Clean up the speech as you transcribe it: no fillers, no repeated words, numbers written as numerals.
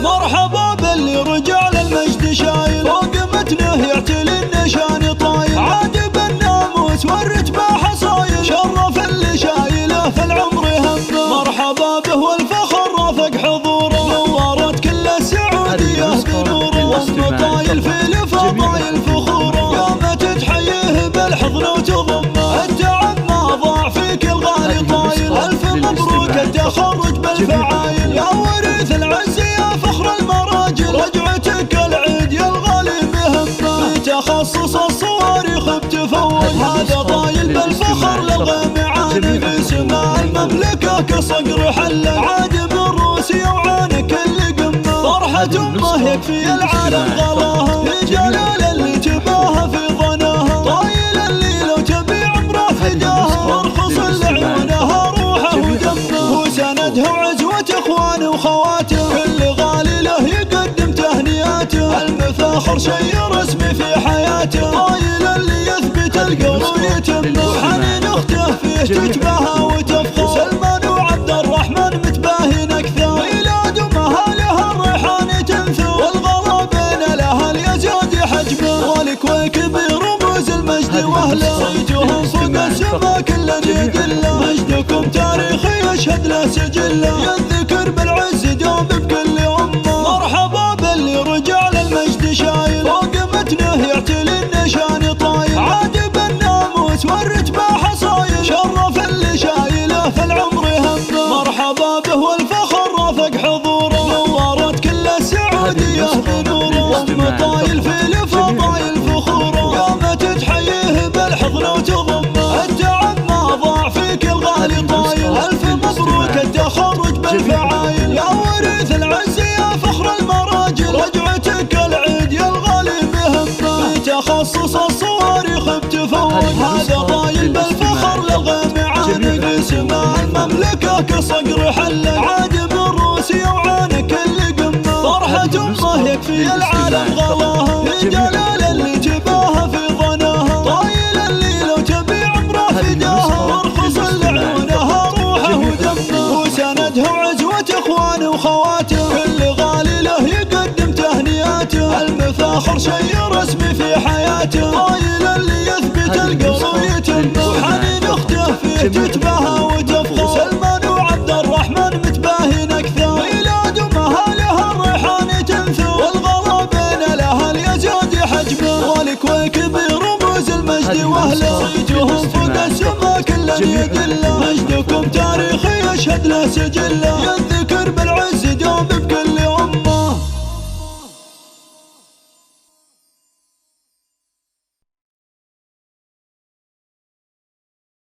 مرحبا باللي رجال المجد شايل فوق متنه يعتلي النشان طايل عاجب الناموس والرتبة حصايل شرف اللي شايله في العمر همه مرحبا به والفخر رافق حضوره نورت كل السعودية بنوره والمطايل في الفضايل فخوره يوم تتحييه بالحضن وتضمه التعب ما ضاع فيك الغالي طايل الف مبروك التخرج بالفعايل يا وريث العز يا فخر المراجل رجعتك العيد يا الغالي بهمه تخصص الصواريخ بتفوق هذا طايل بالفخر للغامعان في سماء المملكة كصقر حله عادم الروسي وعانك اللي قمه فرحة امه يكفي العالم غلاها لجلال اللي تباها في ظناها طايل اللي لو تبي عمره فداها وارخص لعيونها روحه ودمه وسندها وعزوة اخوانه وخواته كل غالي له يقدم تهنياته المفاخر شيء رسمي في حياته طايل اللي يثبت القول ويتمه حنين اخته فيه تتباهى وتفخر سلمان وعبد الرحمن متباهين اكثر ميلاد ومهالها الريحان تنثر والغلا بين الاهل يزاد حجمه والكويك برموز المجد واهله صيتهم فوق السما كلا يدله مجدكم تاريخي يشهد له سجله يذكر بالعز دوم بكل امه مرحبا باللي رجال المجد شايل فوق متنه يعتلي النشان طايل عاجب الناموس والرتبة حصايل شرف اللي شايله في العمر همه مرحبا به والفخر رافق حضوره نورت كل السعودية بنوره والمطايل في الفضايل فخوره يوم تتحييه بالحضن وتضمه التعب ما ضاع فيك الغالي طايل الف مبروك التخرج بالفعايل يا وريث العز يا فخر المراجل رجعتك العيد يا الغالي بهمه تخصص الصواريخ بتفوق هذا طايل بالفخر للغامعان في سماء المملكة كصقر حله عادم الروسي وعانك اللي قمه فرحة امه يكفي العالم غلاها لجلال اللي تباها في ظناها طايل اللي لو تبي عمره فداها وارخص لعيونها روحه ودمه وسندها وعزوة اخوانه وخواته كل غالي له يقدم تهنياته المفاخر شيء رسمي في حياته طايل اللي يثبت القول ويتمه حنين اخته فيه تتباهى وتفخر سلمان وعبد الرحمن متباهين اكثر ميلاد ومهالها الريحان تنثر والغلا بين الاهل يزاد حجمه والكويك برموز المجد واهله صيتهم فوق السما كلا يدله مجدكم تاريخي يشهد له سجله